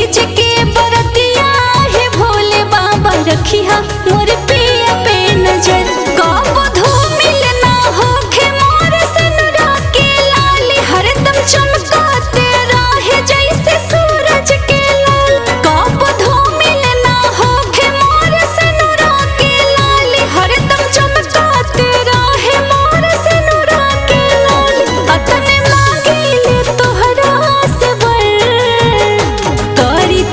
तीज के बरतिया है भोले बाबा रखिया मोर पिया पे नजर। कब धूमिल ना होखे मोर सनुरा के लाल हरदम चमकाते रहे जैसे सूरज के लाल। कब धूमिल ना होखे मोर सनुरा के लाल हरदम चमकाते रहे मोर सनुरा के लाल। अतने मांगिले तोहरा से बर करी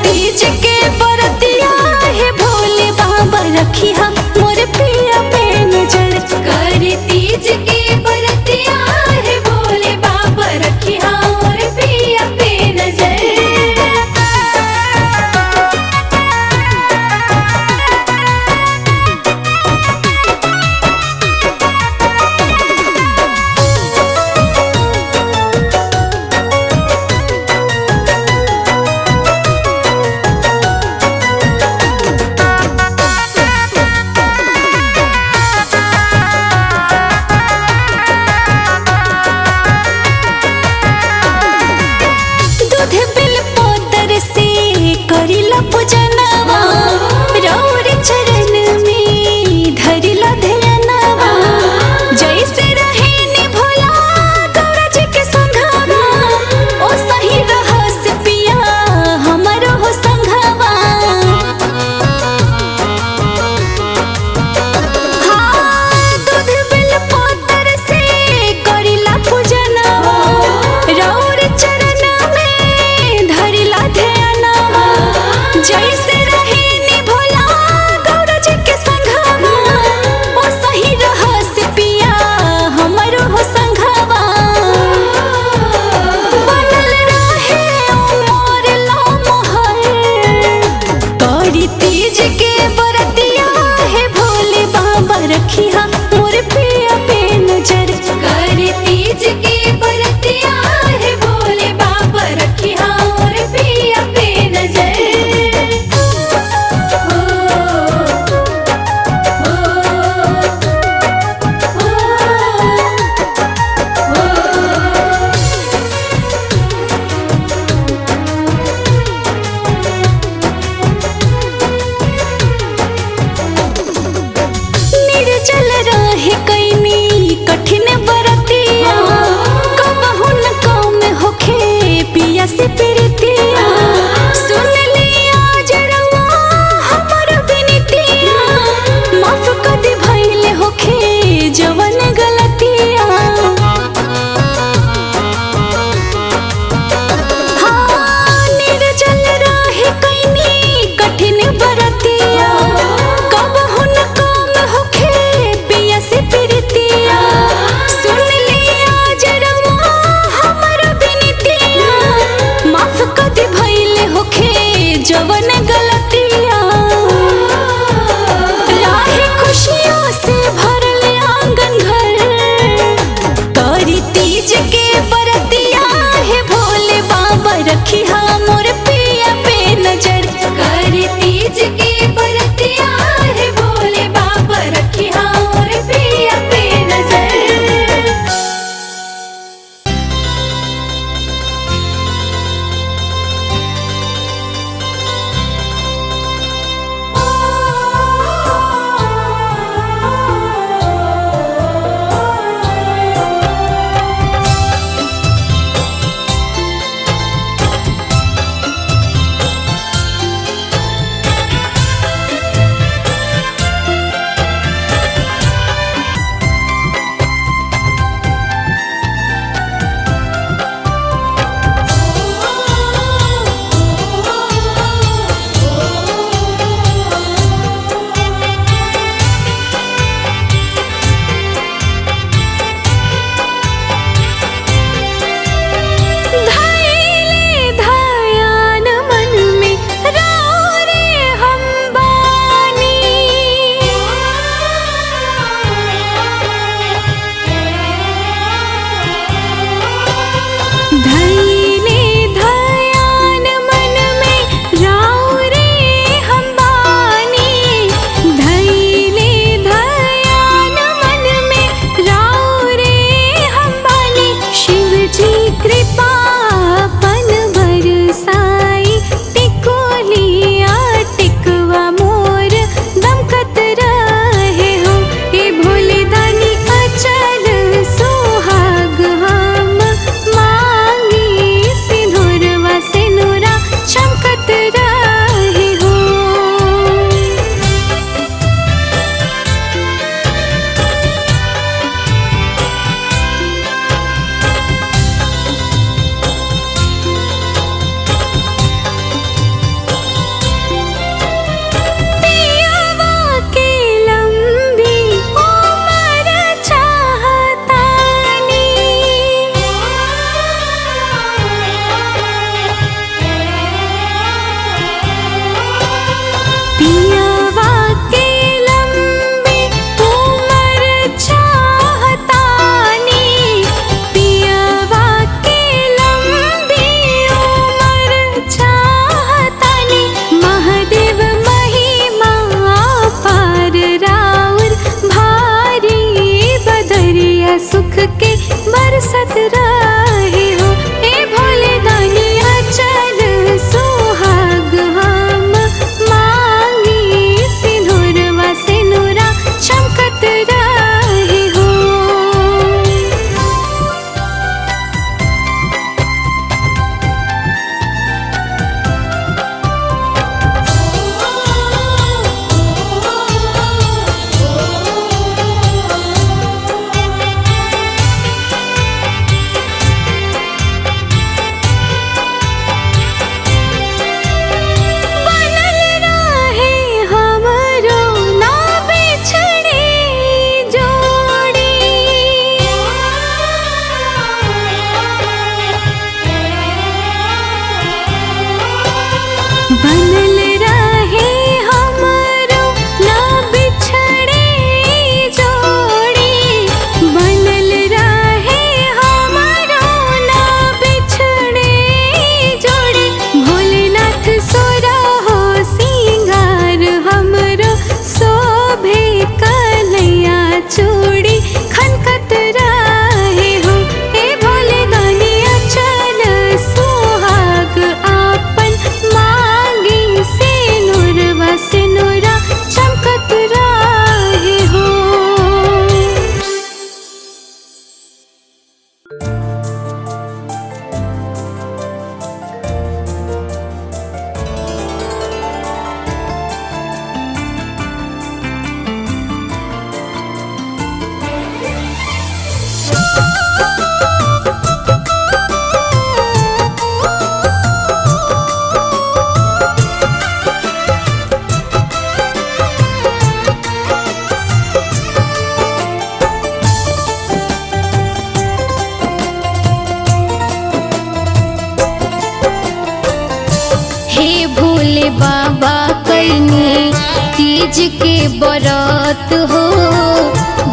भोले बाबा कैनी तीज के बरत हो,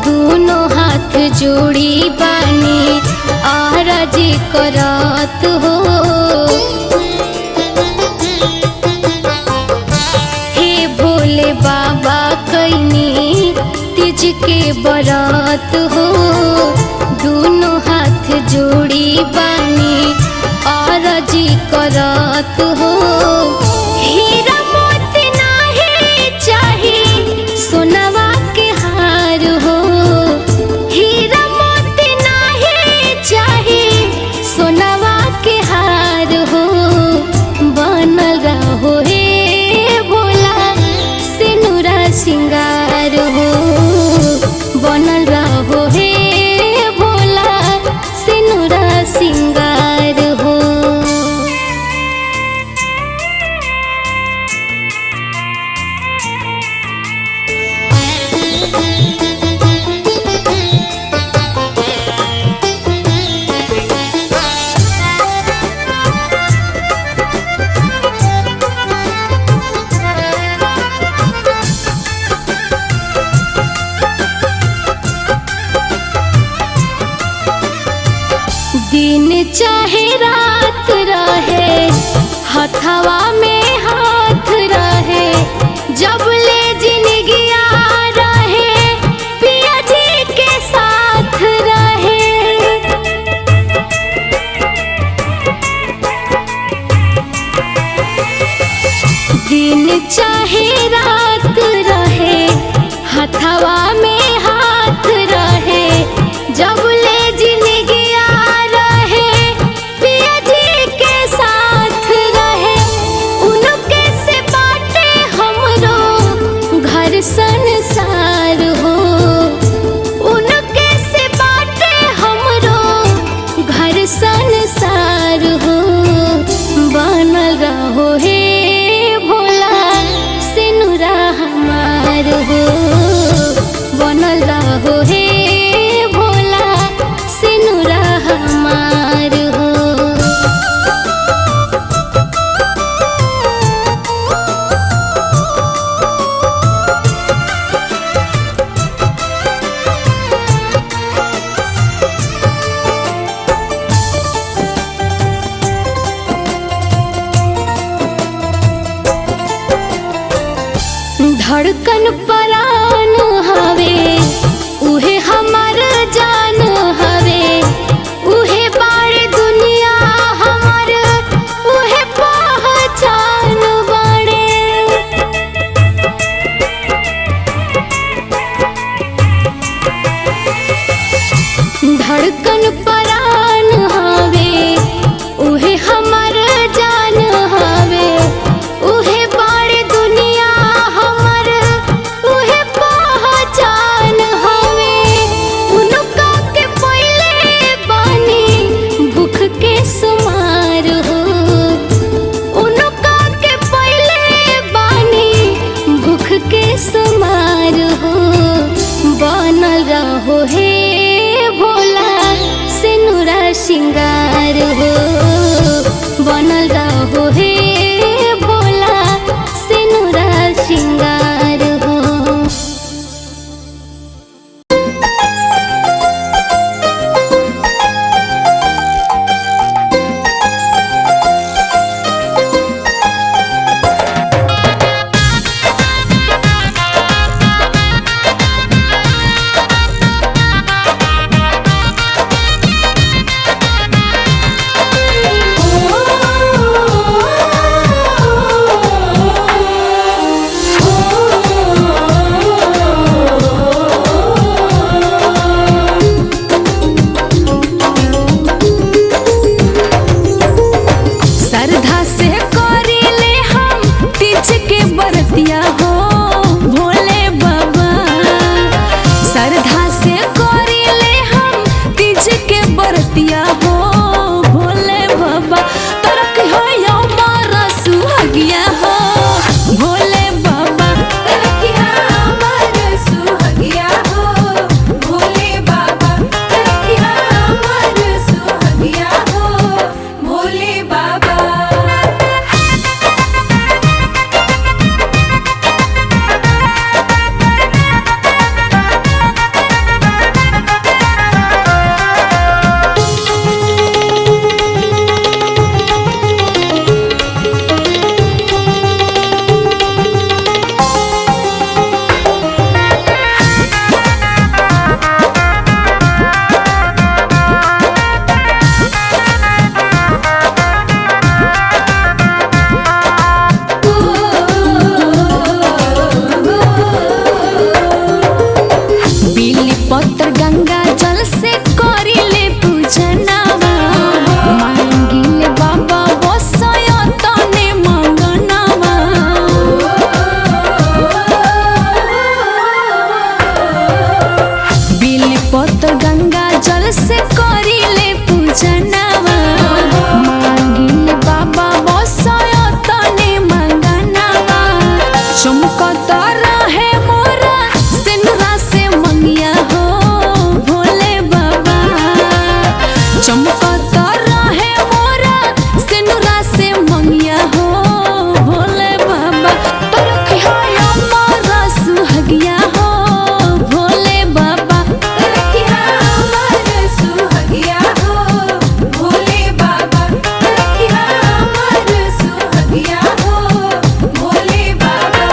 दोनों हाथ जोड़ी बानी आरजी करत हो। हे भोले बाबा कैनी तीज के बरत हो, दोनों हाथ जोड़ी बानी आरजी करत हो। हीरा मोती नाही चाही सोनवा के हार हो, हीरा मोती नाही चाही सोनवा के हार हो। बनल रहो हे भोला सिनुरा सिंगार हो, बनल रहो हे भोला सिनुरा सिंगार हो। दिन चाहे रात रहे हथवा में हाथ रहे, जब ले जिंदगिया रहे पिया जी के साथ रहे। दिन चाहे रात रहे हथवा में हाथ रहे, जब ले जिंदगिया रहे पिया जी के साथ रहे। उनके से बाटे हमरो घर संसार हो, उनके से बाटे हमरो घर संसार हो। बनल रहो हे भोला सिनुरा हमार हो, बनल रहो हे भोला सिनुरा हमार हो। धड़कन परान हवे उहे हमार जान हवे, उहे बाड़े दुनिया हमार उहे पहचान बाड़े। धड़कन परान हवे उहे हमार जान हवे, उहे बाड़े दुनिया हमार चमकता रहे मोरा सिनुरा से मंगिया हो भोले बाबा तो रखिया हमारा सुहगिया हो भोले बाबा तो रखिया हमारा सुहगिया हो भोले बाबा तो रखिया हमारा सुहगिया हो भोले बाबा।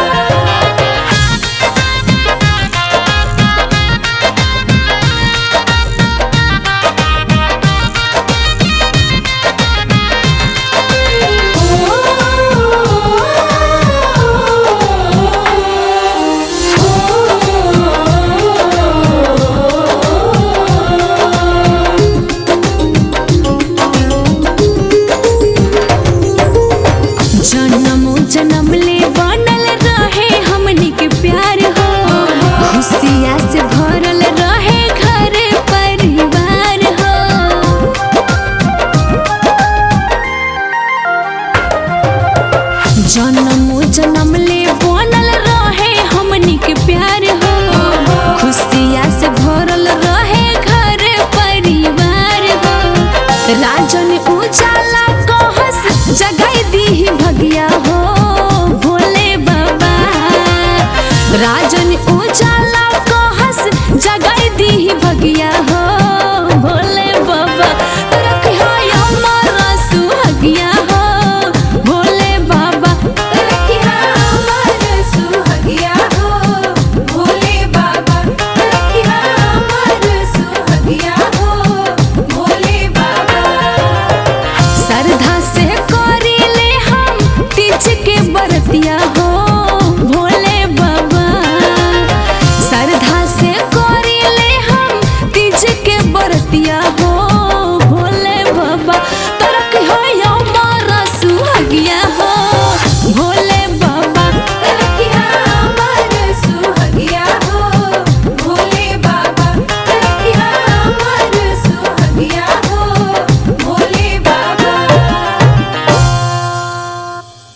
जन्मों जन्म ले बनल रहे हमनी के प्यार हो खुशिया से भरल रहे घर परिवार हो। जन्मों जन्म ले बनल रहे हमनी के प्यार हो खुशिया से भरल रहे घर परिवार हो। राजन